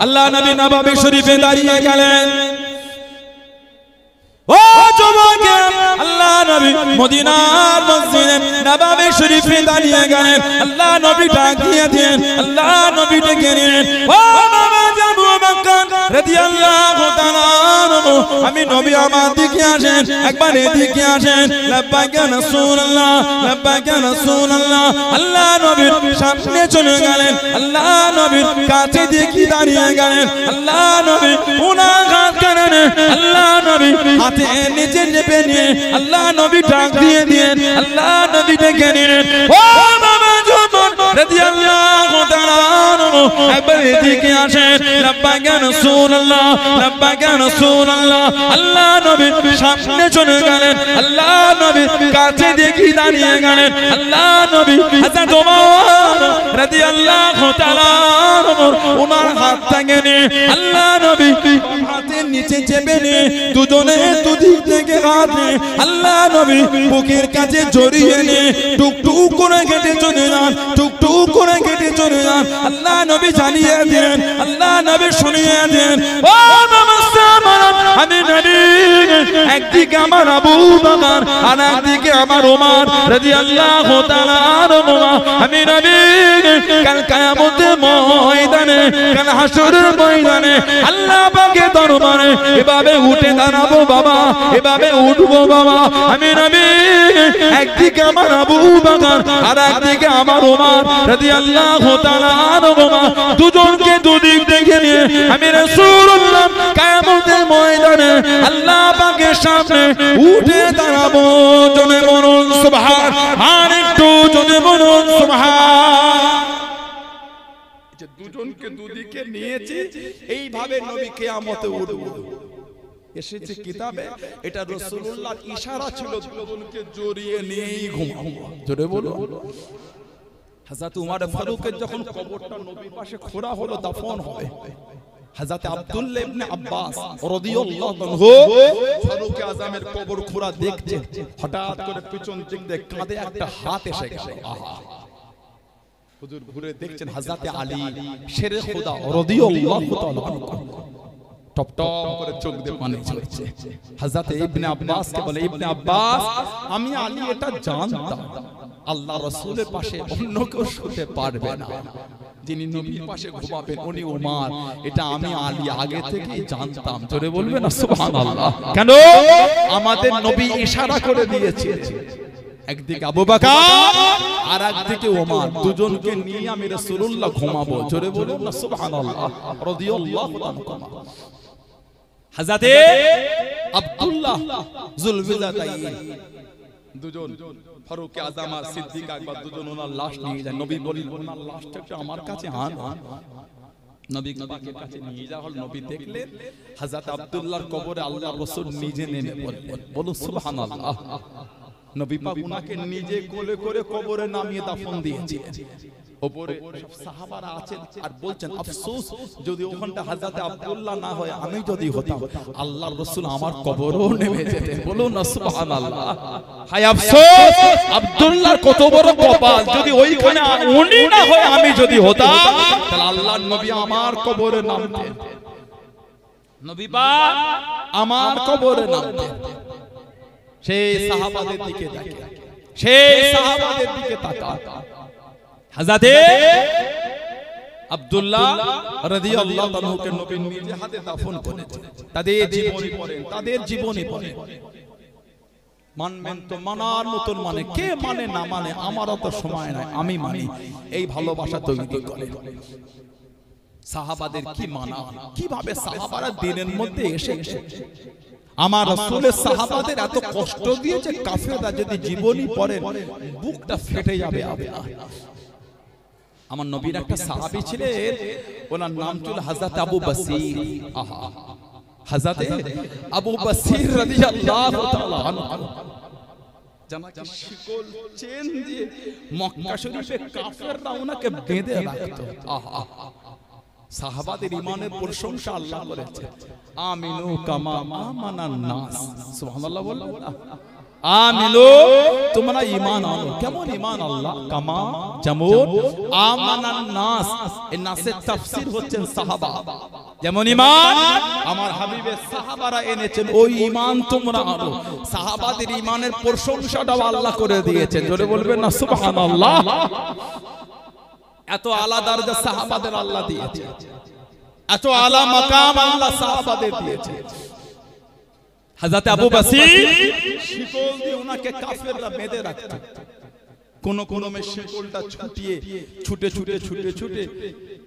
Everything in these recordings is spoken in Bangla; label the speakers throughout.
Speaker 1: আল্লাহ নবী নববী শরীফে দাঁড়িয়ে গেলেন। ও যুবক, আল্লাহ নবী মদিনার মসজিদে নববী শরীফে দাঁড়িয়ে গেলেন। আল্লাহ নবী ডাক দিয়ে দিলেন, আল্লাহ নবী ডেকে নিলেন, ও বাবা আবু বকর রাদিয়াল্লাহু তাআলা আনহু, আমি নবী আমার দিকে আসেন, একবার এদিকে আসেন। লাব্বাইক ইয়া রাসূলুল্লাহ, লাব্বাইক ইয়া রাসূলুল্লাহ। আল্লাহ নবীর সামনে চলে গেলেন, আল্লাহ নবীর কাছে দেখি দাঁড়িয়ে গেলেন। আল্লাহ নবী উনার হাত কানেন, আল্লাহ নবী হাতে নিচে চেপে নিয়ে আল্লাহ নবী ডাক দিয়ে দিলেন, আল্লাহ নবী ডেকে নিলেন, ও বাবা যুবক রাদিয়াল্লাহু তাআলা আনহু, একবার এদিকে আসেন। লাব্বাইক ইয়া রাসূলুল্লাহ, লাব্বাইক ইয়া রাসূলুল্লাহ। আল্লাহ নবী সামনে চলে গেলেন, আল্লাহ নবী কাছে দেখি দাঁড়িয়ে গেলেন। আল্লাহ নবী হযরত ওমর রাদিয়াল্লাহু তাআলা আনহু ওনার হাত থেকে নিয়ে আল্লাহ নবী হাতের নিচে চেপে নিয়ে দুজনে দুদিক থেকে হাত নিয়ে আল্লাহ নবী বুকের কাছে জড়িয়ে নিয়ে টুকটুক করে কেটে চলে যান, টুকটুক করে কেটে চলে যান। আল্লাহ নবী জানিয়ে দেন, আল্লাহ নবী শুনিয়ে দেন, ও আমি নবী, একদিকে আমার আবু বকর আর একদিকে আমার ওমর রাদিয়াল্লাহু তাআলা আনহু। আমি নবী কাল কিয়ামতের ময়দানে, কাল হাসরের ময়দানে আল্লাহ পাকের দরবারে এভাবে উঠে দাঁড়াবো বাবা, এভাবে উঠবো বাবা। আমি নবী একদিকে আমার আবু বকর আর একদিকে আমার ওমর রাদিয়াল্লাহু তাআলা আনহু, দুজনকে দুদিক দেখে নিয়ে আমি রাসূলুল্লাহ কিয়ামতের ময়দানে আল্লাহ পাকের সামনে উঠে দাঁড়াবো। জনে বলুন সুবহান, আর একটু জনে বলুন সুবহান। যে দুজনকে দুদিকে নিয়েছি, এইভাবে নবী কিয়ামতে উঠবো। এসেছে কিতাবে, এটা রাসূলুল্লাহর ইশারা ছিল, দুজনকে জড়িয়ে নিয়েই ঘুমাবো। জোরে বলো। হযরত উমর ফারুকের যখন কবরটা নবীর পাশে খোঁড়া হলো, দাফন হবে, হযরত আব্দুল্লাহ ইবনে আব্বাস রাদিয়াল্লাহু আনহু ফারুক আযমের কবর খোঁড়া দেখছে। হঠাৎ করে পিছন দিক দিয়ে কাঁধে একটা হাত এসে গেল। আহা, হুজুর ঘুরে দেখছেন হযরত আলী শেরে খোদা রাদিয়াল্লাহু তাআলা আনহু টপ টপ করে চোখ দিয়ে পানি ঝরছে। হযরত ইবনে আব্বাস কে বলে, ইবনে আব্বাস, আমি আলী এটা জানতাম আল্লাহ রাসূলের পাশে অন্য কেউ শুতে পারবে না, যিনি নবীর পাশে ঘুমাবেন উনি ওমর, এটা আমি আলী আগে থেকেই জানতাম। জোরে বলবে না সুবহানাল্লাহ। কেন? আমাদের নবী ইশারা করে দিয়েছে, একদিকে আবু বকর আর একদিকে ওমর, দুজনকে নিয়ে আমি রাসূলুল্লাহ ঘুমাবো। জোরে বলুন না সুবহানাল্লাহ। রাদিয়াল্লাহু আনহু হযরত আব্দুল্লাহ যুলবিজাতাইন দুজন, ফারুক আযম আর সিদ্দিক আকবর দুজন ওনার লাশ নিয়ে যায়। নবী বলেন, ওনার লাশটা একটু আমার কাছে আন। নবী পাকের কাছে নিয়ে যাওয়া হল। নবী দেখলেন হযরত আব্দুল্লাহর কবরে আল্লাহর রাসূল নিজে নেমে পড়লেন। বলুন সুবহানাল্লাহ। নবী পাক উনাকে নিজে কোলে করে কবরে নামিয়ে দাফন দিয়েছিলেন। উপরে সব সাহাবারা আছেন আর বলছেন, আফসোস যদি ওখানটা হযরত আব্দুল্লাহ না হয়, আমি যদি হতাম, আল্লাহর রাসূল আমার কবরেও নেমে যেতেন। বলুন না সুবহানাল্লাহ। হায় আফসোস, আব্দুল্লাহর কত বড় কপাল, যদি ওইখানে উনি না হয় আমি যদি হতাম, তাহলে আল্লাহর নবী আমার কবরে নামতেন। নবী পাক আমার কবরে নামতেন। সেই সাহাবাদের দিকে তাকান, সেই সাহাবাদের দিকে তাকান। হযরত আব্দুল্লাহ রাদিয়াল্লাহু আনহু কে নবী নিজে হাতে দাফন করেছেন। তাদের জীবনী পড়েন, তাদের জীবনী পড়েন। মানবেন তো মানার মতন মানে, কে মানে না মানে আমার অত সময় নাই, আমি মানি। এই ভালোবাসা তৈরি করে সাহাবাদের কি মানা, কিভাবে সাহাবারা দিনের মধ্যে এসে আমার রাসূলের সাহাবাদের এত কষ্ট দিয়েছে, কাফেররা যদি জীবনী পড়েন বুকটা ফেটে যাবে। আমার নবীর একটা সাহাবী ছিলেন, ওনার নাম ছিল হযরত আবু বসির। আহা, হযরত আবু বসির রাদিয়াল্লাহু তাআলা আনহু জানাকে শিকল চেন দিয়ে মক্কা শরীফে কাফেররা ওনাকে বেঁধে রাখতো। আহা, সাহাবাদের ঈমানের প্রশংসা আল্লাহ করেছে। আমিনু কামা আমানান নাস। সুবহানাল্লাহ বলুন। আমিলো তোমরা ঈমান আনো। কেমন ঈমান? আল্লাহ কামা যেমন আমানান নাস, এই নাসের তাফসীর হচ্ছেন সাহাবা। যেমন ঈমান আমার হাবিবের সাহাবারা এনেছেন, ওই ঈমান তোমরা আনো। সাহাবাদের ঈমানের প্রশংসাটাও আল্লাহ করে দিয়েছেন, জোরে বলবেন না সুবহানাল্লাহ। এত আলা দরজা সাহাবাদের আল্লাহ দিয়েছে, এত আলা মাকাম আল্লাহ সাহাবাদের দিয়েছে। হযরত আবু বসির শিকল দিয়ে ওনাকে কাফেররা বেঁধে রাখত। কোন কোন মে শিকলটা ছুটিয়ে ছুটে ছুটে ছুটে ছুটে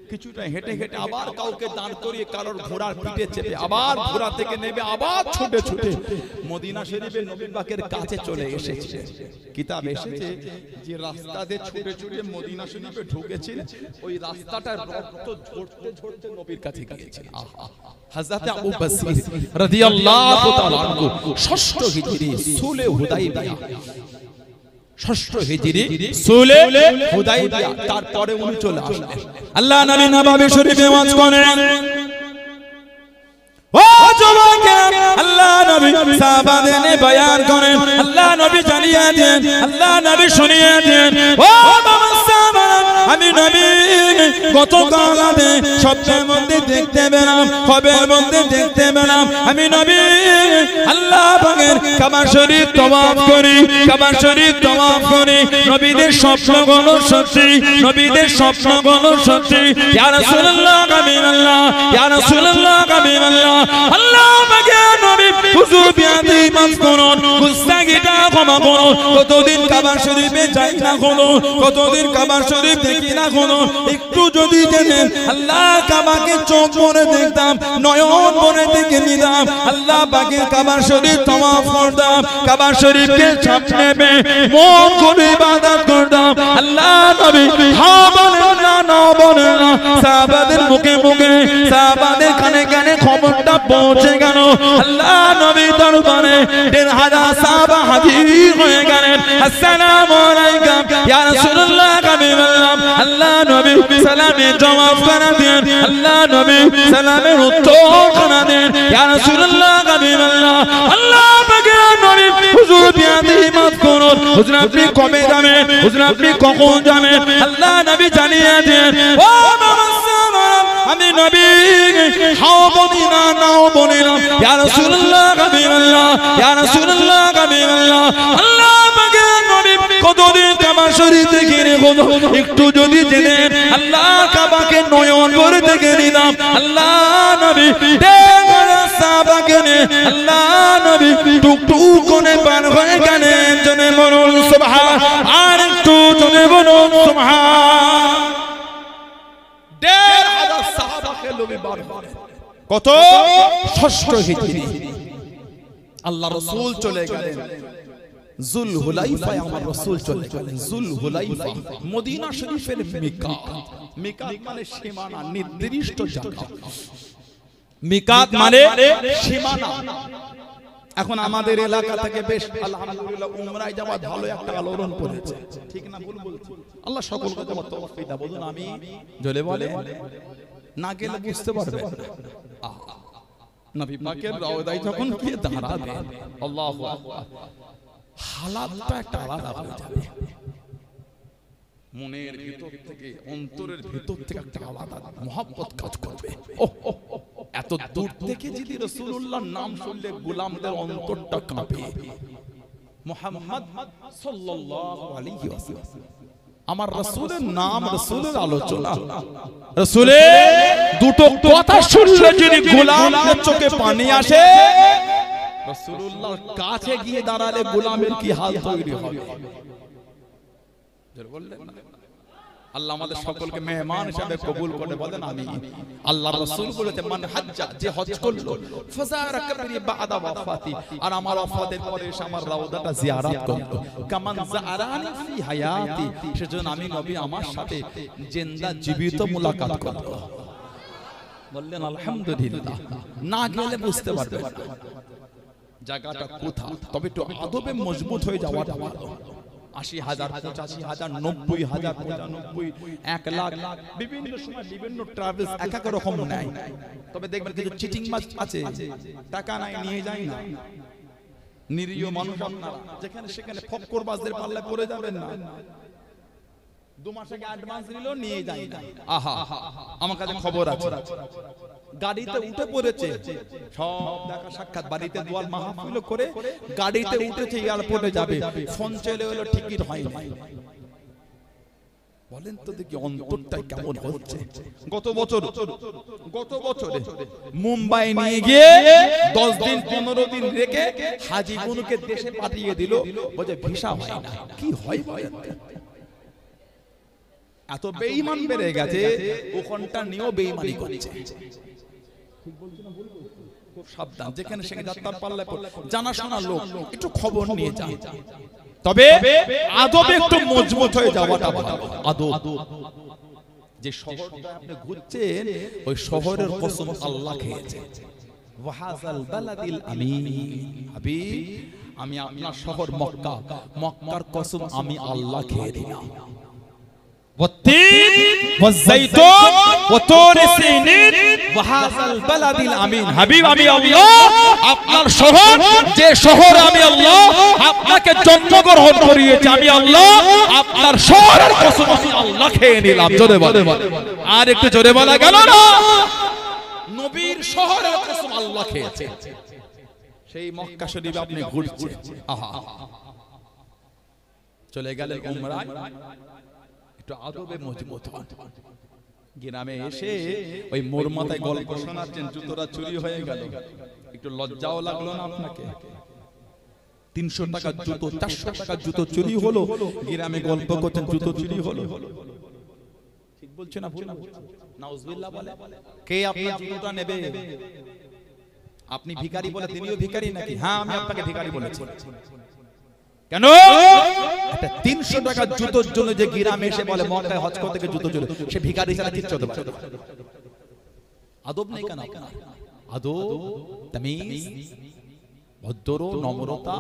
Speaker 1: কিছুটা হেঁটে হেঁটে আবার কাউকে দাঁড় করিয়ে কারোর ঘোড়ার পিঠে চেপে আবার ঘোড়া থেকে নেমে আবার ছুটে ছুটে মদিনা শরীফে নবী পাকের কাছে চলে এসেছে। কিতাব এসেছে যে রাস্তা দিয়ে ছুটে ছুটে মদিনা শরীফে ঢুকেছিল, ওই রাস্তাটার রক্ত ঝরতে ঝরতে নবীর কাছে গিয়েছিল। হযরত আবু বসির রাদিয়াল্লাহু তাআলা আনহু 6ষ্ঠ হিজরি সুলে হুদাইবিয়া, 6ষ্ঠ হিজরি সুলে হুদাইবিয়া, তারপরে উনি চলে আসলেন। আল্লাহ নবী নববী শরীফে ওয়াজ করেন, ও যুবকেরা আল্লাহ নবী সাহাবাদের বয়ান করেন, আল্লাহ নবী জানিয়ে দেন, আল্লাহ নবী শুনিয়ে দেন। ও বাবা সাহাবারা, আমি নবী গতকাল রাতে স্বপ্নের মধ্যে দেখতে পেলাম, খবের মধ্যে দেখতে পেলাম, আমি নবী আল্লাহ পাকের কাবা শরীফ তওয়াফ করি, কাবা শরীফ তওয়াফ করি। নবীদের স্বপ্নগুলো সত্যি, নবীদের স্বপ্নগুলো সত্যি। ইয়া রাসূলুল্লাহ হাবিবাল্লাহ, ইয়া রাসূলুল্লাহ হাবিবাল্লাহ, আল্লাহ পাকের নবী হুজুর বিয়াদি মাফ করুন, গুস্তাগিটা ক্ষমা করুন। কতদিন কাবা শরীফে যাই না হলো, কতদিন কাবা শরীফ দেখি না হলো। একটু যদি জেনেন আল্লাহ কাবাকে চোখ ভরে দেখতাম, নয়ন ভরে দেখে নিতাম, আল্লাহ পাকের কাবা শরীফ তওয়াফ করতাম, কাবা শরীফকে সামনে পেয়ে মন করে ইবাদত করতাম। আল্লাহ নবী হ্যাঁ বলেন না, না বলেন না। সাহাবাদের মুখে মুখে, সাহাবাদের কানে কানে খবরটা পৌঁছে গেল। আল্লাহ নবী দরবারে ১,৫০০ সাহাবা হাজির হয়ে গেলেন। আসসালামু আলাইকুম ইয়া রাসূলুল্লাহ হাবিবাল্লাহ। আল্লাহ নবী সালামের জবাব করে দেন, আল্লাহ নবী সালামের উত্তর করে দেন, ইয়া রাসূলুল্লাহ হাবিবাল্লাহ। আল্লাহ পাকের নবী হুজুর বিয়াদি মাফ করুন, হুজুর আপনি কবে যাবেন, হুজুর আপনি কখন যাবেন, আল্লাহ নবী জানিয়ে দেন। ও বাবা সাহাবারা, আমি নবী হাও বলি না, নাও বলি না, ইয়া রাসূলুল্লাহ হাবিবাল্লাহ, ইয়া রাসূলুল্লাহ হাবিবাল্লাহ। আল্লাহ পাকের নবী কতদিন কাবা শরীফ দেখে রেখো, একটু যদি জেনেন আল্লাহ কাবাকে নয়ন ভরে দেখে নিলাম। আল্লাহ নবী সাহাবাকে নিয়ে আল্লাহ নবী টুকটুক করে পার হয়ে গেলেন। জনে বলুন সুবহান, আর একটু জনে বলুন সুবহান। ১,৫০০ সাহাবাকে নবী বার করেন। কত? ৬ষ্ঠ হিজরি। আল্লাহ রাসূল চলে গেলেন জুল হুলাইফায়, আমার রাসূল চলে গেলেন জুল হুলাইফা, মদিনা শরীফের মিকাত। মিকাত মানে সীমানা, নির্দিষ্ট জায়গা। মিকাত মানে সীমানা। এখন আমাদের এলাকা থেকে বেশ আলহামদুলিল্লাহ উমরায় যাওয়া ভালো একটা আলোড়ন পড়েছে, ঠিক না? ভুল বলছি? আল্লাহ সকলকে তৌফিক দাও। বলুন আমি জলে বলে না গেলে বুঝতে পারবে নবী পাকের রওজায় যখন গিয়ে দাঁড়াবে, আল্লাহু আকবার, হালাতটা একটা আলাদা হয়ে যাবে। মনের ভিতর থেকে, অন্তরের ভিতর থেকে একটা আলাদা মহব্বত কাজ করবে। এত দূর থেকে যদি রাসূলুল্লাহর নাম শুনলে গোলামদের অন্তরটা কাঁপে। মুহাম্মদ সাল্লাল্লাহু আলাইহি ওয়াসাল্লাম, আমার রাসূলের নাম, রাসূলের আলোচনা, রাসূলের দুটো কথা শুনলে যদি গোলামদের চোখে পানি আসে, রাসূলুল্লাহর কাছে গিয়ে দাঁড়ালে গোলামের কি হাল তৈরি হবে? আল্লাহ আমাদের সকলকে মেহমান হিসেবে কবুল করে বলেন আমিন। আল্লাহ রাসূল বলেছেন মান হাজ্জা, যে হজ করলো, ফাযারা কবরি বাদা ওয়াফাতি, আর আমার ওয়াফাতের পরে এসে আমার রওজাটা জিয়ারত করলো, কামান জারানি ফি হায়াতি, সেজন্য আমি নবী আমার সাথে জিন্দা জীবিত মুলাকাত করব। বললেন আলহামদুলিল্লাহ। না গেলে বুঝতে পারবে জায়গাটা কোথায়। তবে একটু আদবে মজবুত হয়ে যাওয়াটা ভালো। ৮০,০০০, ৮৫,০০০, ৯০,০০০, ৯৫, ১,০০,০০০, বিভিন্ন সময় বিভিন্ন ট্রাভেলস এক এক রকম নেয়। তবে দেখবেন কিছু চিটিং মাছ আছে, টাকা নাই নিয়ে যায় না,
Speaker 2: নিরীহ মানুষ আপনারা, যেখানে সেখানে ফক্করবাজদের পাল্লায় পড়ে যাবেন না। 2 মাস আগে অ্যাডভান্স নিল, নিয়ে যায় না। আহা, আমার কাছে খবর আছে, গাড়িতে উঠে পড়েছে, সব দেখা সাক্ষাৎ, বাড়িতে দোয়াল মাহফিল করে গাড়িতে উঠেছে, এয়ারপোর্টে যাবে, ফোন চলে এলো, টিকিট হয় না। বলেন তো দেখি অন্তরটা কেমন হচ্ছে। গত বছরে মুম্বাই নিয়ে গিয়ে 10 দিন 15 দিন রেখে হাজিগুনকে দেশে পাঠিয়ে দিল, বলে ভিসা হয় না। কি হয় বলেন? এত বেঈমান বেড়ে গেছে, ওখানটা নিয়েও বেঈমানি করছে। খুব সাবধান, যেখানে সেখানে যাত্রার পাল্লায় জানাশোনা লোক একটু খবর নিয়ে যান, তবে আদবে একটু মজবুত হয়ে যাওয়াটা ভালো। আদব, যে শহরটা আপনি ঘুরছেন ওই শহরের কসম আল্লাহ খেয়েছে। ওয়াহাজাল বালাদিল আমিন, হাবিব আমি আপনার শহর মক্কা, মক্কার কসম আমি আল্লাহ খেয়ে দিলাম।
Speaker 1: والتين والزيتون وطور سينين وهذا البلد الامين। হাবিব আমি আল্লাহ আপনার শহর, যে শহরে আমি আল্লাহ আপনাকে জন্মগ্রহণ করিয়েছি, আমি আল্লাহ আপনার শহরের কসম আমি আল্লাহ খেয়ে নিলাম। জোরে বলে, আর একটু জোরে বলা গেল না?
Speaker 2: নবীর শহরের কসম আল্লাহ খেয়েছে। সেই মক্কা শরীফে আপনি ঘুরছেন, আহা, চলে গেলেন উমরায়, একটু আদবে মজবুত হন। গ্রামে এসে ওই মোর মাথায় গল্প শোনাচ্ছেন, জুতোটা চুরি হয়ে গেল, একটু লজ্জাও লাগলো না আপনাকে? 300 টাকা জুতো, 400 টাকা জুতো চুরি হলো, গ্রামে গল্প করছেন জুতো চুরি হলো। ঠিক বলছে না? ভুল নাউজুবিল্লাহ বলে। কে আপনার জুতোটা নেবে? আপনি ভিখারি বলে তিনিও ভিখারি নাকি? হ্যাঁ, আমি আপনাকে ভিখারি বলেছি। কেন? একটা 300 টাকা জুতোর জন্য যে গ্রামে এসে বলে মক্কায় হজ করতে গিয়ে জুতো চলে, সে ভিখারি ছাড়া কিচ্ছু হতে পারে না। আদব নেই কেন আপনার? আদব, তামিজ, ভদ্র, নম্রতা,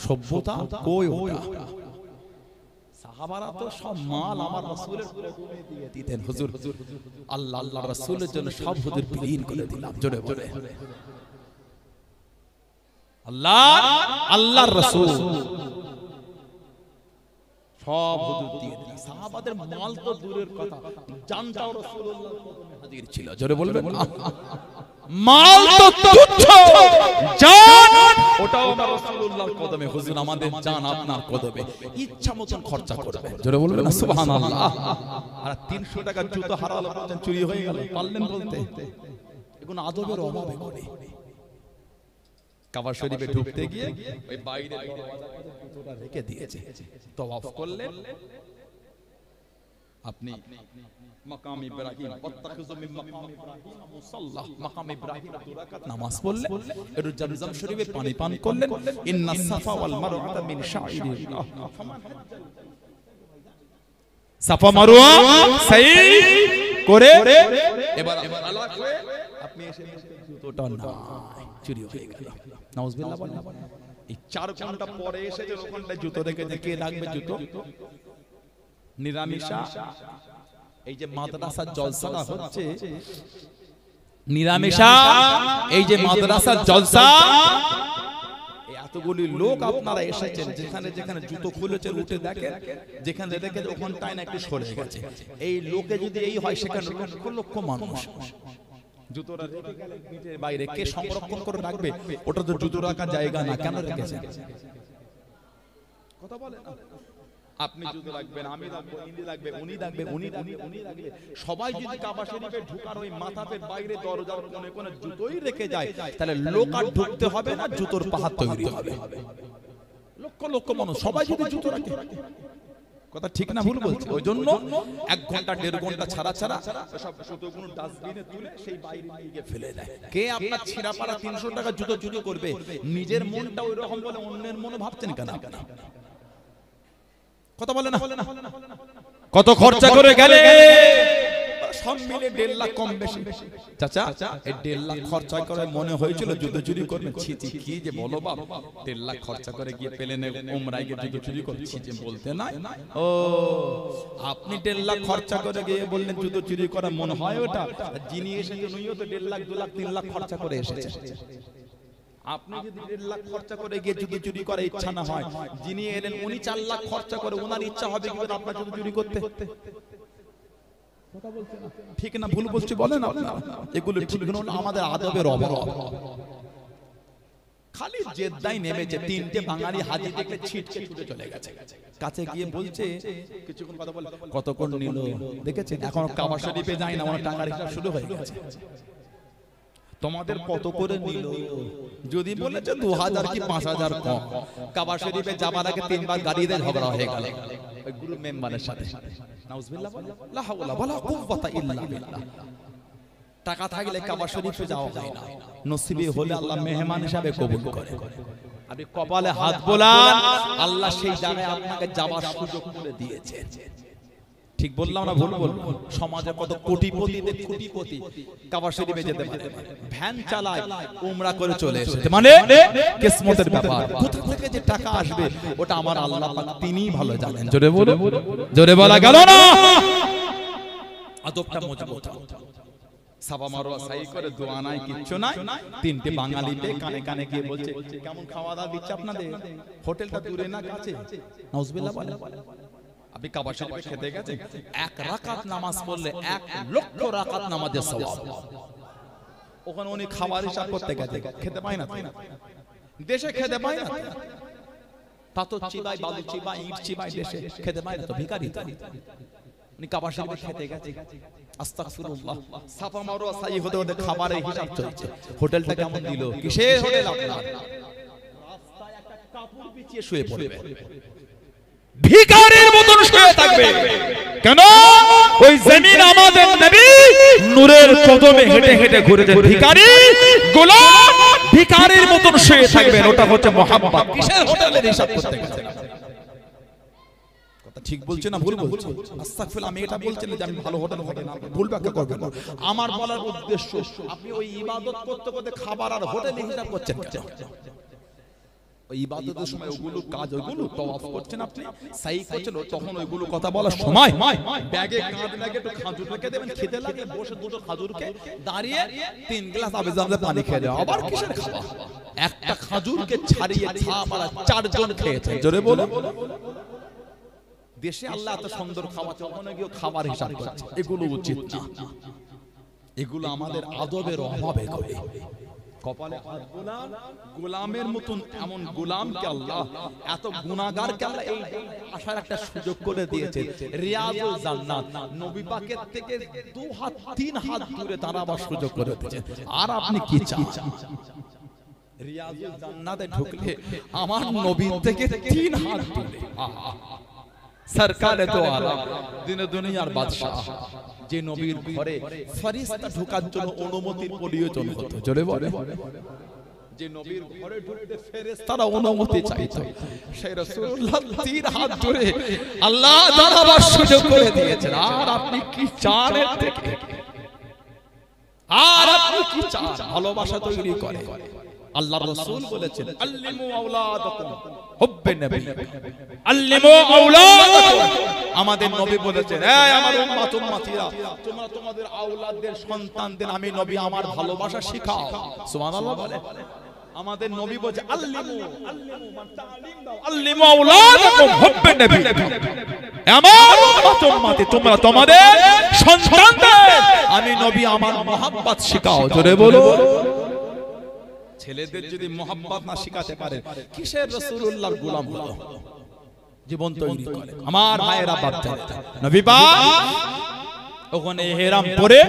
Speaker 2: সভ্যতা কই ওটা? সাহাবারা তো সব মাল আমার রাসূলের কদমে দিয়ে দিতেন। হুজুর আল্লাহর রাসূলের জন্য সব হুজুর বিলীন করে দিলাম। জোরে বলে আল্লাহর রাসূল সব হুজুর দিয়ে দিলেন। সাহাবাদের মাল তো দূরের কথা, জানটাও রাসূলুল্লাহর কদমে হাজির ছিল। জোরে বলবেন, মাল তো তুচ্ছ, জান ওটাও আমার রাসূলুল্লাহর কদমে। হুজুর আমাদের জান আপনার কদমে, ইচ্ছা মতন খরচা করবেন। জোরে বলবেন সুবহানাল্লাহ। আর 300 টাকা জুতো হারালো, চুরি হয়ে গেল, পারলেন বলতে? এগুলো আদবের অভাবে করে। কাবা শরীফে ঢুকতে গিয়ে ওই বাইরে জুতোটা রেখে দিয়েছে, তওয়াফ করলেন আপনি মাকাম ইব্রাহিম, ওয়াত্তাখিযু মিন মাকাম ইব্রাহিম মুসাল্লা, মাকাম ইব্রাহিম 2 রাকাত নামাজ পড়লেন, একটু জমজম শরীফে পানি পান করলেন। ইন্নাস সাফা ওয়াল মারওয়াতা মিন শাইরিল্লাহ,
Speaker 1: সাফা মারওয়া সাই করে
Speaker 2: এবার আলাদা হয়ে আপনি এসে জুতোটা নাই, চুরি হয়ে গেল। নাউজুবিল্লাহ বলেন। এই 4 ঘন্টা পরে এসে যে ওখানটা জুতো রেখে কে রাখবে জুতো? নিরামিষা। এই যে মাদ্রাসার জলসাটা হচ্ছে,
Speaker 1: নিরামিষা, এই যে মাদ্রাসার জলসা,
Speaker 2: এতগুলি লোক আপনারা এসেছেন, যেখানে যেখানে জুতো খুলেছেন উঠে দেখেন, যেখানে দেখেন ওখানটায় না একটু সরে গেছে। এই লোকে যদি এই হয়, সেখানে লক্ষ লক্ষ মানুষ জুতোটা রেখে গেলেন গেটের বাইরে, কে সংরক্ষণ করে রাখবে? ওটা তো জুতো রাখার জায়গা না, কেন রেখেছেন? কথা বলেন। আপনি জুতো রাখবেন, আমি রাখবো, ইনি রাখবে, উনি রাখবে, উনি রাখবে, সবাই যদি কাবা শরীফে ঢোকার ওই মাথাপের বাইরে দরজার কোণে কোণে জুতোই রেখে যায়, তাহলে লোক আর ঢুকতে হবে না, জুতোর পাহাড় তৈরি হবে। লক্ষ লক্ষ মানুষ সবাই যদি জুতো রাখে, কথা ঠিক না ভুল বলছি? ওই জন্য 1 ঘন্টা 1.5 ঘন্টা ছাড়া ছাড়া সব জুতোগুলো ডাস্টবিনে তুলে সেই বাইরে নিয়ে গিয়ে ফেলে দেয়। কে আপনার ছিঁড়াপাড়া 300 টাকা জুতো চুরি করবে? নিজের মনটা ওই রকম বলে অন্যের মনে ভাবছেন কেন? কথা বলে না?
Speaker 1: কত খরচা করে গেলে
Speaker 2: সব মিলে 1.5 লাখ কম বেশি। চাচা এই 1.5 লাখ খরচা করে মনে হয়েছিল জুতো চুরি করবেন? ছি ছি, কি যে বলো বাপ, 1.5 লাখ খরচা করে গিয়ে পেলেন উমরায় গিয়ে জুতো চুরি করছি যে বলতে নাই। ও আপনি 1.5 লাখ খরচা করে গিয়ে বললেন জুতো চুরি করা মনে হয় ওটা? যিনি এসেছেন উনিও তো 1.5 লাখ 2 লাখ 3 লাখ খরচা করে এসেছেন। আপনি যদি 1.5 লাখ খরচা করে গিয়ে যদি চুরি করার ইচ্ছা না হয়, যিনি এলেন উনি 4 লাখ খরচা করে ওনার ইচ্ছা হবে কি করে আপনার যদি চুরি করতে? কথা বলছেন না, ঠিক না ভুল বলছি বলেন আপনারা? এগুলো ঠিক না, আমাদের আদবের অভাব। খালি জেদ্দাই নেমেছে, 3টে বাঙালি হাজি দেখলে ছিটকে ছুটে চলে গেছে। কাছে গিয়ে বলছে, কিছুক্ষণ কথা বলে, কত কোন নিল দেখেছেন? এখন কাবা শরীফে যায় না, আমার টাকার হিসাব শুরু হয়ে গেছে। তোমাদের কত করে নিল? যদি বলেছে 2000 কি 5000 কম। কাবা শরীফে যাবার আগে 3 বার গাড়িতে ঝগড়া হয়ে গেল ওই গ্রুপ মেম্বারের সাথে। নাউজুবিল্লাহ, লা হাওলা ওয়ালা কুওয়াতা ইল্লা বিল্লাহ। টাকা থাকলে কাবা শরীফে যাওয়া যায় না, নসিবে হলে আল্লাহ মেহমান হিসাবে কবুল করে। আপনি কপালে হাত বোলান, আল্লাহ সেই জায়গায় আপনাকে যাওয়ার সুযোগ করে দিয়েছে। ঠিক বললাম না ভুল বললাম? সমাজে কত কোটিপতিদের কোটিপতি কাবা শরীফে যেতে পারে, ভ্যান চালায়, উমরা করে চলে এসেছে, মানে কিসমতের ব্যাপার। কোথা থেকে যে টাকা আসবে ওটা আমার আল্লাহ পাক তিনিই ভালো জানেন। জোরে বলো, জোরে বলা গেল না? আদবটা মজবুত। সাবা মারোয়া সাই করে দোয়া নাই, কিচ্ছু নাই। 3টে বাঙালিতে কানে কানে গিয়ে বলছে, কেমন খাওয়া দাওয়া দিচ্ছে আপনাদের? হোটেলটা দূরে না কাছে? নাউজুবিল্লাহ বলে। আপনি কাবা শরীফে খেতে গেছেন, 1 রাকাত নামাজ পড়লে 1 লক্ষ রাকাত নামাজের সওয়াব। ওখানে উনি খাবার হিসাব করতে গেছে, খেতে পায় না, দেশে খেতে পায় না। পাথর চিবাই, বালু চিবাই, ইট চিবাই, দেশে খেতে পায় না, তো ভিখারি। উনি কাবা শরীফে খেতে গেছে, আস্তাগফিরুল্লাহ, সাফা মারওয়া সাই হতে হতে খাবারের হিসাব চলছে। হোটেলটা কেমন দিল? কিসের হোটেল আপনার? রাস্তায় একটা কাপড় বিছিয়ে শুয়ে পড়বে, ভিখারির মতন শুয়ে থাকবে। কেন? ওই জমিন আমাদের নবী নূরের কদমে হেঁটে হেঁটে ঘুরেছে। ভিখারি গোলাম ভিখারির মতন শুয়ে থাকবেন, ওটা হচ্ছে মুহাব্বত। কিসের হোটেলের হিসাব করতে গেছে? কথা ঠিক বলছে না ভুল বলছে? আস্তাগফিরুল্লাহ, আমি এটা বলছি না যে আমি ভালো হোটেল হবে না, ভুল ব্যাখ্যা করবেন না। আমার বলার উদ্দেশ্য, আপনি ওই ইবাদত করতে করতে খাবার আর হোটেলের হিসাব করছেন কেন? ওই ইবাদতের সময় ওগুলো কাজ, ওইগুলো তওয়াফ করছেন আপনি, সাই করছেন, তখন ওইগুলো কথা বলার সময় ব্যাগে কাঁধ লাগে একটু খাজুর রেখে দেবেন, খেতে লাগে বসে 2টো খাজুরকে দাঁড়িয়ে 3 গ্লাস আবে জামজা পানি খেয়ে দেওয়া। আবার কিসের খাওয়া? একটা খাজুরকে ছাড়িয়ে ছাপাড়া 4 জন খেয়েছে। জোরে বলো। দেশে আল্লাহ এত সুন্দর খাওয়াচ্ছে, ওখানে গিয়ে খাবার হিসাব করছে। এগুলো উচিত না, এগুলো আমাদের আদবের অভাবে করে। কপালে হাত বোলান, গোলামের মতন এমন গোলামকে আল্লাহ, এত গুনাহগারকে আল্লাহ এই আসার একটা সুযোগ করে দিয়েছে। রিয়াজুল জান্নাত, নবী পাকের থেকে 2 হাত 3 হাত দূরে দাঁড়াবার সুযোগ করে দিয়েছে। আর আপনি কি চান? রিয়াজুল জান্নাতে ঢুকলে আমার নবীর থেকে 3 হাত দূরে সরকারে তো আলম, দিনে দুনিয়ার বাদশা, যে নবীর ঘরে ফেরেশতা ঢোকার জন্য অনুমতির প্রয়োজন হতো। জোরে বলে। যে নবীর ঘরে ঢুকতে ফেরেশতারা অনুমতি চাইতো, সেই রাসূলুল্লাহ 3 হাত জোরে আল্লাহ দাঁড়াবার সুযোগ করে দিয়েছেন। আর আপনি কি চান এর থেকে? আর আপনি কি চান? ভালোবাসা তৈরি করে। আল্লাহর রাসূল বলেছেন, আল্লিমু আওলাদাকুম হুব্বে নবী, আল্লিমু আওলাদাকুম। আমাদের নবী বলেছেন, এই আমার উম্মত উম্মতিরা, তোমরা তোমাদের আওলাদদের, সন্তানদের আমি নবী আমার ভালোবাসা শেখাও। সুবহানাল্লাহ বলে। আমাদের নবী বলেছে, আল্লিমু মানে তালিম দাও, আল্লিমু আওলাদাকুম হুব্বে নবী। আমার উম্মত উম্মতি, তোমরা তোমাদের সন্তানদের আমি নবী আমার মহব্বত শেখাও। জোরে বলো। ছেলেদের যদি মহব্বত না শিখাতে পারে, কিসের রাসূলুল্লাহর গোলাম হলো? জীবন তৈরি করে। আমার ভাইয়েরা, বাচ্চারা, নবী পাক ওখানে ইহরাম পরে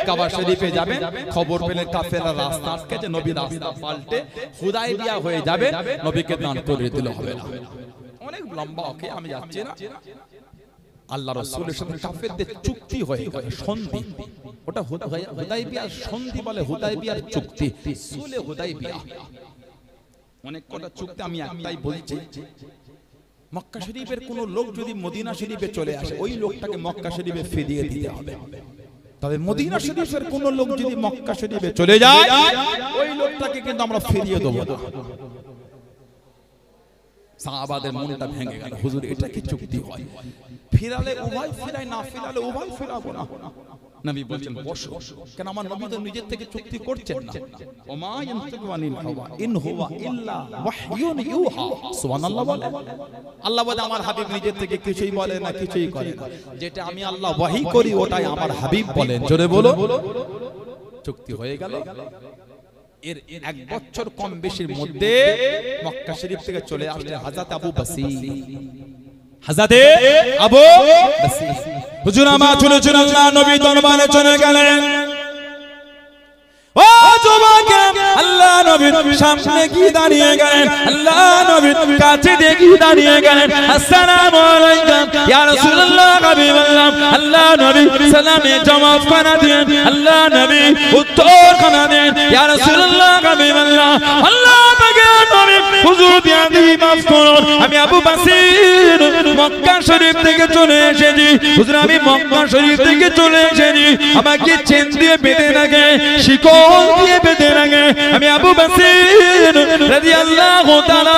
Speaker 2: কাবা শরীফে যাবেন। খবর পেলে কাফেররা রাস্তা আটকেছে, নবী রাস্তা পাল্টে হুদায়বিয়া হয়ে যাবে, নবীকে দান করে দিলে হবে না। অনেক লম্বা, ওকে আমি যাচ্ছি না। আল্লাহ রাসূলের সাথে কাফেরদের চুক্তি হয়ে গেল, সন্ধি। ওটা হুদায়বিয়ার সন্ধি বলে, হুদায়বিয়ার চুক্তি, সুলে হুদায়বিয়া। অনেক কটা চুক্তি, আমি একটাই বলছি। মক্কা শরীফের কোন লোক যদি মদিনা শরীফে চলে আসে, ওই লোকটাকে মক্কা শরীফে ফিরিয়ে দিতে হবে। তবে মদিনা শরীফের কোন লোক যদি মক্কা শরীফে চলে যায়, ওই লোকটাকে কিন্তু আমরা ফিরিয়ে দেব না। সাহাবাদের মনটা ভেঙে গেল, হুজুর এটা কি চুক্তি হয়? ফিরালে উভয় ফিরাই, না ফিরালে উভয় ফিরাবো না। নবী বলছেন বসো, কেন আমার নবী তো নিজের থেকে চুক্তি করছেন না। ওমা ইয়ানতিকু আনিল হাওয়া ইন হুয়া ইল্লা ওয়াহয়ুন ইউহা। সুবহানাল্লাহ বলে। আল্লাহ বলে আমার হাবিব নিজের থেকে কিছুই বলে না, কিছুই করে না, যেটা আমি আল্লাহ ওয়াহি করি ওটাই আমার হাবিব বলেন। জোরে বলো। চুক্তি হয়ে গেল। এর 1 বছর কম বেশির মধ্যে মক্কা শরীফ থেকে চলে আসলেন হযরত আবু বসির।
Speaker 1: হযরতে আবু বসির হুজুর আমার চলে চলে আল্লাহ নবী দরবারে চলে গেলেন। ও যুবকে আল্লাহ নবীর সামনে কি দাঁড়িয়ে গেলেন, আল্লাহ নবীর কাছে দেখি দাঁড়িয়ে গেলেন। আসসালামু আলাইকুম ইয়া রাসূলুল্লাহ হাবিবাল্লাহ। আল্লাহ নবী সালামে জবাব করে দেন, আল্লাহ নবী উত্তর করে দেন, ইয়া রাসূলুল্লাহ হাবিবাল্লাহ। আল্লাহ পাকের নবী হুজুর বিয়াদি মাফ করুন, আমি আবু বসির মক্কা শরীফ থেকে চলে এসেছি। হুজুর আমি মক্কা শরীফ থেকে চলে এসেছি, আমাকে চেন দিয়ে বেঁধে রাখে, শিকল দিয়ে বেঁধে রাখে। আমি আবু বসির রাদিয়াল্লাহু তাআলা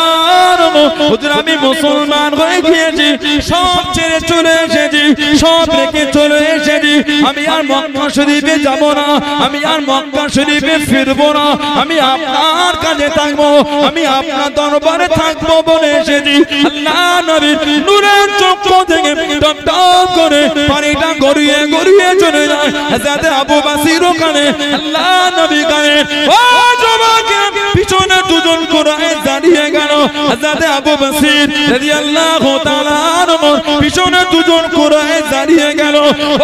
Speaker 1: হুজুর আমি মুসলমান হয়ে গিয়েছি, সব ছেড়ে চলে এসেছি, সব রেখে চলে এসেছি। আমি আর মক্কা শরীফে যাব না, আমি আর মক্কা শরীফে ফিরবো না, আমি আপনার কাছে থাকবো, আমি আপনার দরবারে থাকবো বলে এসেছি। আল্লাহ নবীর নূরের চক্ষু থেকে টপ টপ করে পানিটা গড়িয়ে গড়িয়ে চলে যায় হযরত আবু বসির ওখানে। আল্লাহ নবী কানে ও যুবকে পিছনে দুজন কোরআনে দাঁড়িয়ে গেল। হযরত আবু বসির রাদিয়াল্লাহু তাআলা আনহু পিছনে দুজন কোরআনে দাঁড়িয়ে গেল।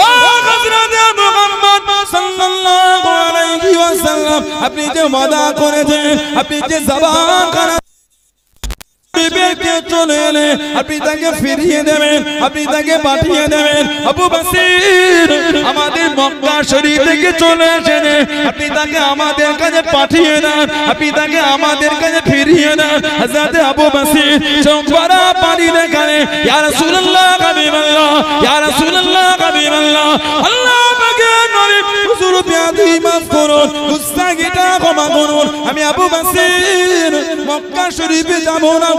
Speaker 1: ও হযরত মুহাম্মদ সাল্লাল্লাহু আলাইহি ওয়াসাল্লাম, আপনি যে ওয়াদা করেছেন, আপনি যে জবান খানা চলে এলে আপনি তাকে ফিরিয়ে দেবেন, আপনি তাকে পাঠিয়ে দেবেন। আবু বসির আমাদের মক্কা শরীফ থেকে চলে এসেছে, আপনি তাকে আমাদের কাছে পাঠিয়ে দেন, আপনি তাকে আমাদের কাছে ফিরিয়ে দেন। হযরত আবু বসির চোখ ভরা পানি দেখালে, ইয়া রাসূলুল্লাহ হাবিবাল্লাহ, ইয়া রাসূলুল্লাহ হাবিবাল্লাহ। আল্লাহ পাকের নবী হুজুর বিয়াদি মাফ করুন, গুস্তাখিটা ক্ষমা করুন, আমি আবু বসির মক্কা শরীফে যাব না,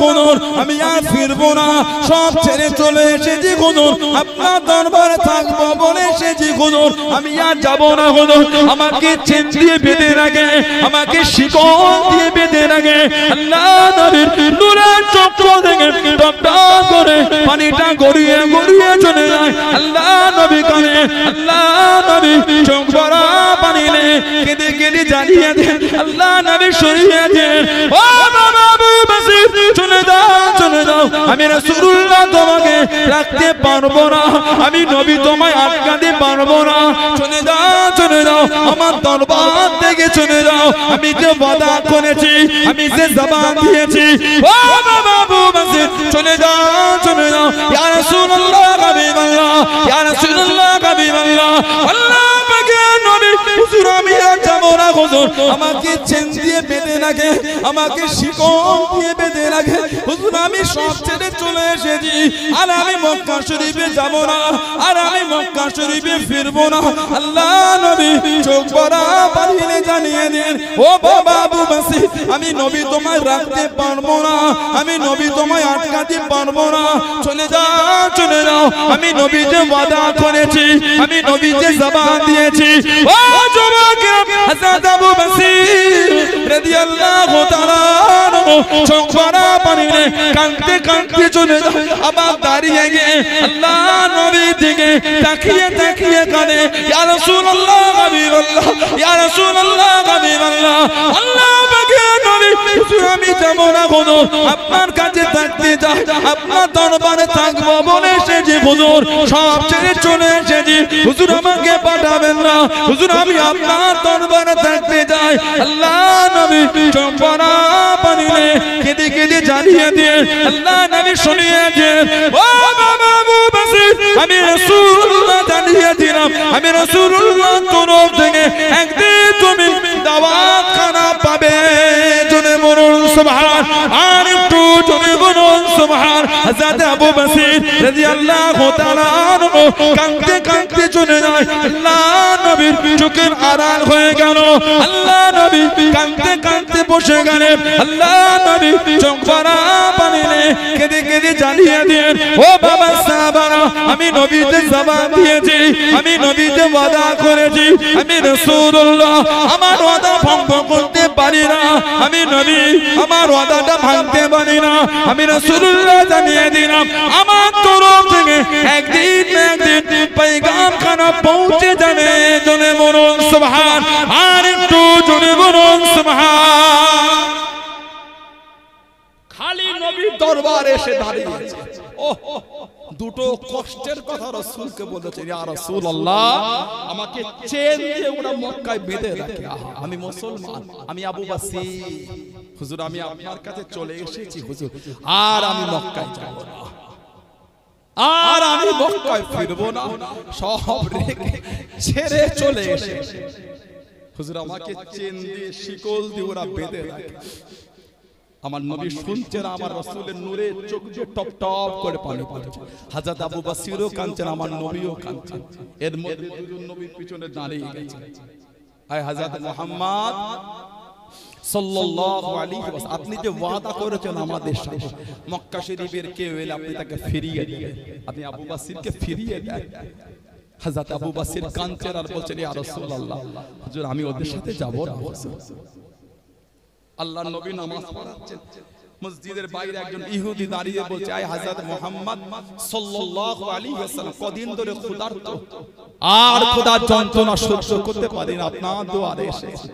Speaker 1: আমি আর ফিরবো না, সব ছেড়ে চলে এসেছি হুজুর, আপনার দরবারে থাকবো বলে এসেছি হুজুর, আমি আর যাব না হুজুর। আমাকে চেন দিয়ে বেঁধে রাখে, আমাকে শিকল দিয়ে বেঁধে রাখে। আল্লাহ নবীর নূরের চক্ষু থেকে টপ টপ করে পানিটা গড়িয়ে গড়িয়ে চলে যায়। আল্লাহ নবী কানে, আল্লাহ নবী চোখ ভরা পানি নে কেঁদে কেঁদে জানিয়ে দেন, আল্লাহ নবী সরিয়ে দেন। ও বাবা আবু বসির চলে যাও, চলে যাও, আমি রাসূলুল্লাহ তোমাকে রাখতে পারবো না, আমি নবী তোমায় আটকাতে পারবো না। চলে যাও, চলে যাও, আমার দরবার থেকে চলে যাও। আমি যে ওয়াদা করেছি, আমি যে জবান দিয়েছি, ও বাবা আবু বসির চলে যাও, চলে যাও। ইয়া রাসূলুল্লাহ হাবিবাল্লাহ, ইয়া রাসূলুল্লাহ হাবিবাল্লাহ। আল্লাহ পাকের নবী হুজুর আমি আর যাব না হুজুর, আমাকে চেন দিয়ে বেঁধে রাখে, আমাকে শিকল দিয়ে বেঁধে রাখে হুজুর, আমি সব ছেড়ে চলে এসেছি, আর আমি মক্কা শরীফে যাব না, আর আমি মক্কা শরীফে ফিরবো না। আল্লাহ নবী চোখ ভরা পানি জানিয়ে দেন, ও বাবা আবু বসির আমি নবী তোমায় রাখতে পারবো না, আমি নবী তোমায় আটকাতে পারবো না। চলে যাও, চলে যাও, আমি নবী যে ওয়াদা করেছি, আমি নবী যে জবান দিয়েছি। ও যুবক হযরত আবু বসির রাদিয়াল্লাহু তাআলা চোখ ভরা পানি কাঁদতে কাঁদতে চলে যায়। আবার দাঁড়িয়ে গিয়ে আল্লাহ নবীর দিকে তাকিয়ে তাকিয়ে কাঁদে, ইয়া রাসূলুল্লাহ হাবিবাল্লাহ, ইয়া রাসূলুল্লাহ হাবিবাল্লাহ। আল্লাহ পাকের নবী হুজুর আমি যাব না হুজুর, আপনার কাছে থাকতে চাই, আপনার দরবারে থাকবো বলে এসেছি হুজুর, সব ছেড়ে চলে এসেছি হুজুর, আমাকে পাঠাবেন না হুজুর, আমি আপনার দরবারে থাকতে চাই। আল্লাহ নবী চোখ ভরা পানি কেঁদে কেঁদে জানিয়ে দেন, আল্লাহ নবী শুনিয়ে দেন, ও বাবা আবু বসির আমি রাসূলুল্লাহ জানিয়ে দিলাম, আমি রাসূলুল্লাহ তরফ থেকে একদিন তুমি দাওয়াতখানা পাবে। জোরে বলুন সুবহান, আর একটু জোরে বলুন সুবহান। হযরত আবু বসির রাদিয়াল্লাহু তাআলা আনহু কাঁদতে কাঁদতে চলে যায়। আল্লাহ নবীর চোখের আড়াল হয়ে গেল, আল্লাহ নবী কাঁদতে কাঁদতে বসে গেলেন। আল্লাহ নবী চোখ ভরা পানি কেঁদে কেঁদে জানিয়ে দেন, ও বাবা সাহাবারা আমি নবীতে জবান দিয়েছি, আমি নবীতে ওয়াদা করেছি, আমি রাসূলুল্লাহ আমার ওয়াদা ভঙ্গ করতে পারি না, আমি নবী আমার ওয়াদাটা ভাঙতে পারি না। আমি রাসূলুল্লাহ জানিয়ে দিলাম আমার তরফ থেকে একদিন না একদিন পয়গাম খানা পৌঁছে যাবে। জনে বলুন সুবহান, আর একটু জনে বলুন সুবহান।
Speaker 2: খালি নবীর দরবারে এসে দাঁড়িয়েছে। ওহ, দুটো কষ্টের কথা রাসূলকে বলেছে, ইয়া রাসূলুল্লাহ আমাকে চেন দিয়ে ওরা মক্কায় বেঁধে রাখে। আমি মুসলমান, আমি আবু বাসির, হুজুর আমি আপনার কাছে চলে এসেছি হুজুর, আর আমি মক্কায় যাব না, আর আমি মক্কায় ফিরবো না, সব রেখে ছেড়ে চলে এসেছি হুজুর। আমাকে চেন দিয়ে শিকল দিয়ে ওরা বেঁধে রাখে। আমার নবী শুনছেন, আমার রাসূলের নূরে চোখ দিয়ে টপ টপ করে পানি পড়ছে। হযরত আবু বসিরও কাঁদছেন, আমার নবীও কাঁদছেন। এর মধ্যে দুজন নবীর পিছনে দাঁড়িয়ে গেছে। আয় হযরত মুহাম্মদ সাল্লাল্লাহু আলাইহি ওয়াসাল্লাম, আপনি যে ওয়াদা করেছেন আমাদের সাথে মক্কা শরীফের কেউ এলে আপনি তাকে ফিরিয়ে দিবেন, আপনি আবু বসিরকে ফিরিয়ে দেন। হযরত আবু বসির কাঁদছেন আর বলছেন, ইয়া রাসূলুল্লাহ হুজুর আমি ওদের সাথে যাব না। আল্লাহর নবী নামাজ পড়াচ্ছেন, মসজিদের বাইরে একজন ইহুদি দাঁড়িয়ে বলছে, আয় হযরত মুহাম্মদ সাল্লাল্লাহু আলাইহি ওয়াসাল্লাম কদিন ধরে ক্ষুধার্ত, আর ক্ষুধার যন্ত্রণা সহ্য করতে পারি না, আপনার দুয়ারে এসেছি।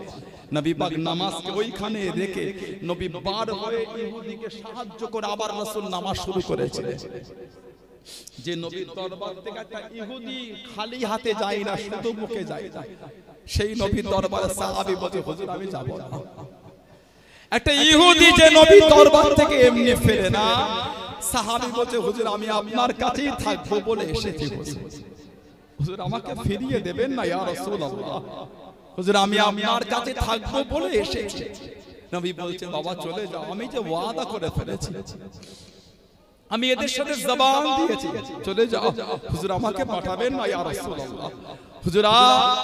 Speaker 2: নবী পাক নামাজকে ওইখানে রেখে নবী বার হয়ে ইহুদিকে সাহায্য করে আবার রাসূল নামাজ শুরু করেছিলেন। যে নবীর দরবার থেকে একটা ইহুদি খালি হাতে যায় না, শুধু মুখে যায় না, সেই নবীর দরবারে সাহাবী বলে, হুজুর আমি যাব না। একটা ইহুদি যে নবীর দরবার থেকে এমনি ফেরে না, সাহাবী বলে, হুজুর আমি আপনার কাছেই থাকবো বলে এসেছি, হুজুর আমাকে ফিরিয়ে দেবেন না ইয়া রাসূলুল্লাহ, হুজুর আমি আপনার কাছে থাকবো বলে এসেছি। নবী বলছে, বাবা চলে যাও, আমি যে ওয়াদা করে ফেলেছি, আমি এদের সাথে জবান দিয়েছি, চলে যাও, হুজুর আমাকে পাঠাবেন না ইয়া রাসূলুল্লাহ, হুজুর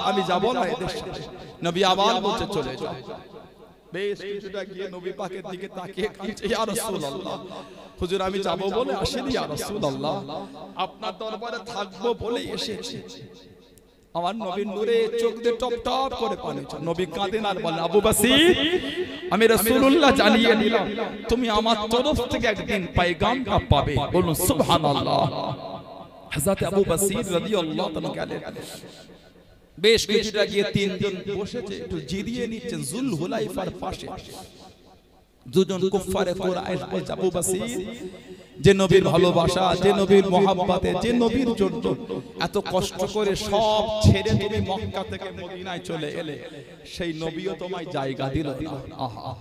Speaker 2: আমি যাব না এদের সাথে। নবী আবার বলছে, চলে যাও। বেশ কিছুটা গিয়ে নবী পাকের দিকে তাকিয়ে কাঁদছে, ইয়া রাসূলুল্লাহ হুজুর আমি যাব বলে আসেনি ইয়া রাসূলুল্লাহ, আপনার দরবারে থাকবো বলে এসেছি। আমার নবীর নূরে চোখ দিয়ে টপ টপ করে পানি পড়ছে। নবী কাঁদেন আর বলেন, আবু বসির আমি রাসূলুল্লাহ জানিয়ে দিলাম তুমি আমার তরফ থেকে একদিন পয়গামটা পাবে, বলুন সুবহানাল্লাহ। হযরত আবু বসির রাদিয়াল্লাহু তাআলা গেলেন, বেশ কিছুটা গিয়ে তিনজন বসেছে, একটু জিরিয়ে নিচ্ছেন জুল হুলাইফার পাশে। দুজন কুফারে কুরাইশ বলছে, আবু বসির যে নবীর ভালোবাসা, যে নবীর মহব্বতে, যে নবীর জন্য এত কষ্ট করে সব ছেড়ে তুমি মক্কা থেকে মদিনায় চলে এলে, সেই নবীও তোমায় জায়গা দিল না, আহা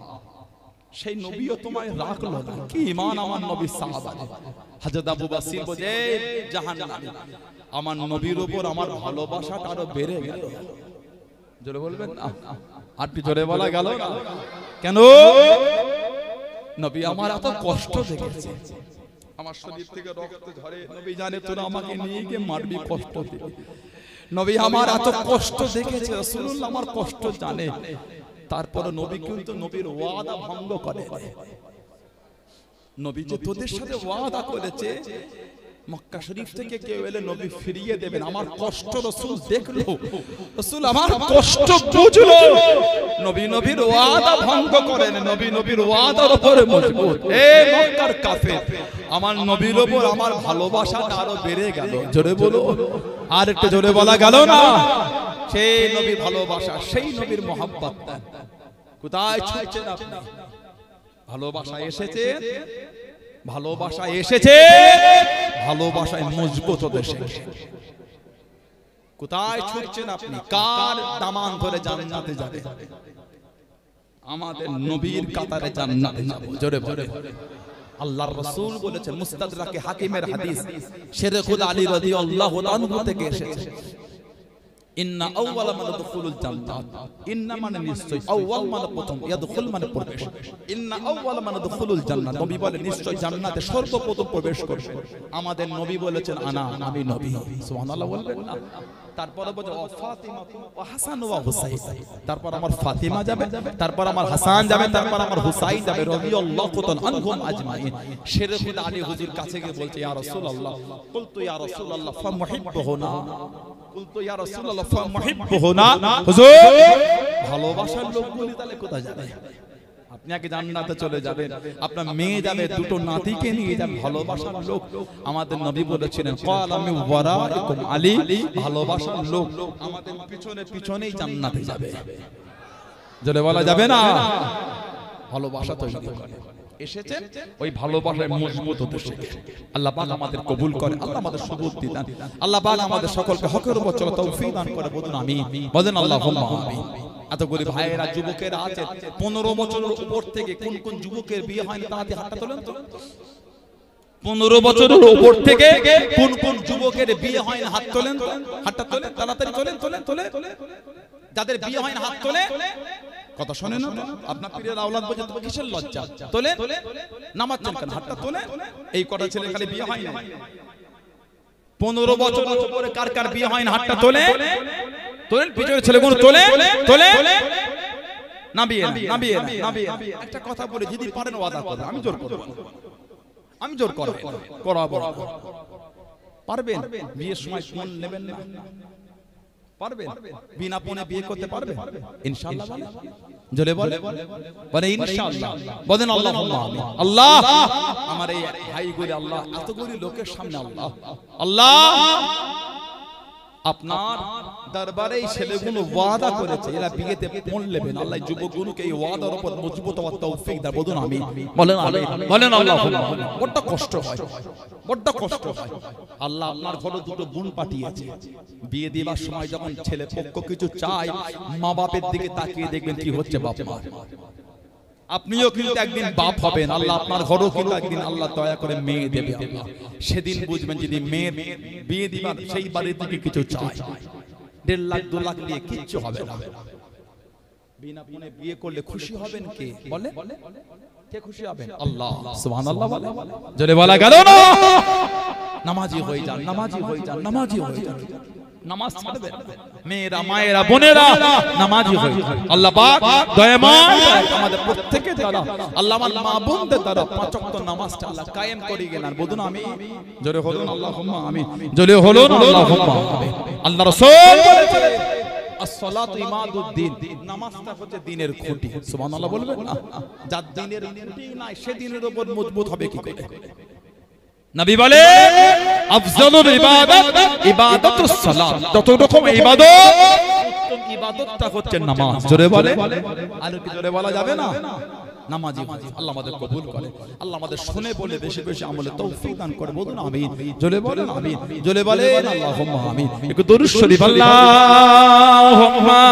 Speaker 2: সেই নবীও তোমায় রাখলো না, কি ঈমান আমার নবীর সাহাবা। হযরত আবু বসির বলে, জাহান্নামী আমার নবীর উপর আমার ভালোবাসাটা আরো বেড়ে গেল। জোরে বলবেন না, আর কি জোরে বলা গেল না? কেন? নবী আমার এত কষ্ট দেখেছে, আমার শরীর থেকে রক্ত ঝরে, নবী জানে তোরা আমাকে নিয়ে গিয়ে মারবি, কষ্ট দিবি। নবী আমার এত কষ্ট দেখেছে, রাসূলুল্লাহ আমার কষ্ট জানে, তারপরে নবী কিন্তু নবীর ওয়াদা ভঙ্গ করে। নবী যে তোদের সাথে ওয়াদা করেছে মক্কা শরীফ থেকে কেউ এলে নবী ফিরিয়ে দেবেন, আমার কষ্ট রাসূল দেখলো, রাসূল আমার কষ্ট বুঝলো, নবী নবীর ওয়াদা ভঙ্গ করেন, নবী নবীর ওয়াদার উপরে মজবুত। এই মক্কার কাফের আমার নবীর উপর আমার ভালোবাসাটা আরো বেড়ে গেল। জোরে বলো, আর একটু জোরে বলা গেল না? সেই নবীর ভালোবাসা, সেই নবীর মহব্বত কোথায় ছুঁয়েছেন আপনি? ভালোবাসা এসেছে, ভালোবাসা এসেছে, ভালোবাসায় মজবুত হতে শিখে। কোথায় ছুটছেন আপনি? কার দামান ধরে জান্নাতে যাবে? আমাদের নবীর কাতারে জান্নাতে যাব। জোরে বলে আল্লাহর রাসূল বলেছেন, মুস্তাদরাকে হাকিমের হাদিস, শেরে খুদা আলী রাদিয়াল্লাহু আনহু থেকে এসেছে, ইন্না আউওয়ালা মান দুখুলুল জান্নাত, ইন্না মানে নিশ্চয়, আউওয়াল মানে প্রথম, ইয়াদখুল মানে প্রবেশ। ইন্না আউওয়ালা মান দুখুলুল জান্নাত, নবী বলে নিশ্চয় জান্নাতে সর্বপ্রথম প্রবেশ করবে। আমাদের নবী বলেছেন আনা, আমি নবী। সুবহানাল্লাহ বলবেন না? তারপরে বলে ও ফাতিমা ও হাসান ও হুসাইন, তারপর আমার ফাতিমা যাবে, তারপর আমার হাসান যাবে, তারপর আমার হুসাইন যাবে রাদিয়াল্লাহু তাআলা আনহুম আজমাইন। শেরফুদ আলী হুজুর কাছে গিয়ে বলছে ইয়া রাসূলুল্লাহ, কুলতু ইয়া রাসূলুল্লাহ ফামুহিব্বুহুনা, কুলতু ইয়া রাসূলুল্লাহ ফামুহিব্বুহুনা, হুজুর ভালোবাসার লোকগুলি তাহলে কোথায় যাবে? আপনি আগে জান্নাতে চলে যাবেন, আপনার মেয়ে যাবে, দুটো নাতিকে নিয়ে যাবে, ভালোবাসার লোক। আমাদের নবী বলেছিলেন ক্বালা মিন ওয়ারাইকুম আলী, ভালোবাসার লোক আমাদের পিছনে পিছনেই জান্নাতে যাবে। জোরে বলা যাবে না? ভালোবাসা তৈরি করে এসেছে, ওই ভালোবাসায় মজবুত হতে শিখে। আল্লাহ পাক আমাদের কবুল করে, আল্লাহ আমাদের সুবুদ্ধি দান, আল্লাহ পাক আমাদের সকলকে হকের উপর চলার তৌফিক দান করে। বলুন আমিন, বলেন আল্লাহুম্মা আমিন। এত গরিব ভাইয়েরা, যুবকেরা আছে 15 বছরের উপর থেকে, কোন কোন যুবকের বিয়ে হয়নি তাতে হাতটা তোলেন তো। 15 বছরের উপর থেকে কোন কোন যুবকের বিয়ে হয়নি হাত তোলেন, হাতটা তোলেন, তাড়াতাড়ি তোলেন, তোলেন, তোলেন। যাদের বিয়ে হয়নি হাত তোলে, কথা শোনেন না? আপনার পীরের আওলাদ বলছে তো কিসের লজ্জা? তোলে, নামাজ কেন? হাতটা তোলে। এই কটা ছেলে খালি বিয়ে হয় না। 15 বছরের উপরে কার কার বিয়ে হয় না হাতটা তোলে, তোলেন। পিছনের ছেলেগুলো তোলে, তোলে। নাবিয়ে একটা কথা বলে, যদি পারেন ওয়াদা করেন, আমি জোর করব, আমি জোর করাবো। পারবেন? বিয়ের সময় ফোন নেবেন না? পারবেন? বিনা ফোনে বিয়ে করতে পারবেন ইনশাআল্লাহ? জোরে বলে ইনশাআল্লাহ, বলেন আল্লাহুম্মা আমিন। আল্লাহ আমার এই ভাইগুলি, আল্লাহ এতগুলি লোকের সামনে, আল্লাহ আপনার দরবারে এই ছেলেগুলো ওয়াদা করেছে এরা বিয়েতে ফোন নেবেন। আল্লাহ যুবকগুলোকে এই ওয়াদার উপর মজবুত হওয়ার তৌফিক দাও। বলুন আমিন, বলেন আমিন, বলেন আল্লাহুম্মা। বড় কষ্ট হয়, বড় কষ্ট হয়। আল্লাহ আপনার ঘরে দুটো বোন পাঠিয়েছে, বিয়ে দেওয়ার সময় যখন ছেলে পক্ষ কিছু চায়, মা বাপের দিকে তাকিয়ে দেখবেন কি হচ্ছে বাপ মা। আপনিও কিন্তু একদিন বাপ হবেন, আল্লাহ আপনার ঘরেও কিন্তু একদিন আল্লাহ দয়া করে মেয়ে দেবে। সেদিন বুঝবেন যদি মেয়ের বিয়ে দিবার সেই বাড়ির দিকে কিছু চায়, 1.5 লাখ 2 লাখ দিয়ে কিচ্ছু হবে না। বিনা ফোনে বিয়ে করলে খুশি হবেন কে? বলে কে খুশি হবেন? আল্লাহ। সুবহানাল্লাহ বলে, জোরে বলা গেল না? নামাজি হয়ে যান, নামাজি হয়ে যান, নামাজি হয়ে যান। নামাজ ছাড়বেন, মেয়েরা, মায়েরা, বোনেরা নামাজি হয়ে যান। আল্লাহ পাক দয়াময় আমাদের প্রত্যেকের দ্বারা, আল্লাহ আমার মা বোনদের দ্বারা 5 ওয়াক্ত নামাজটা আল্লাহ কায়েম করে গেলেন। বলুন আমিন, জোরে বলুন আল্লাহুম্মা আমিন, জোরে বলুন আল্লাহুম্মা আমিন। আল্লাহ রাসূল বলেছেন as-salatu imaduddin, নামাজটা হচ্ছে দ্বীনের খুঁটি। সুবহানাল্লাহ বলবেন না? যার দ্বীনের খুঁটি নাই সে দ্বীনের উপর মজবুত হবে কি করে? নবী বলে আফজালুল ইবাদত ইবাদাতুস সালাত, যত রকম ইবাদত উত্তম ইবাদতটা হচ্ছে নামাজ। জোরে বলে, আর কি জোরে বলা যাবে না? নামাজি আল্লাহ আমাদের কবুল করে, আল্লাহ আমাদের শুনে বলে বেশি বেশি আমলে তৌফিক দান করে। বলুন আমিন, জোরে বলেন আমিন, জোরে বলেন আল্লাহুম্মা আমিন। একটু দরুদ শরীফ আল্লাহুম্মা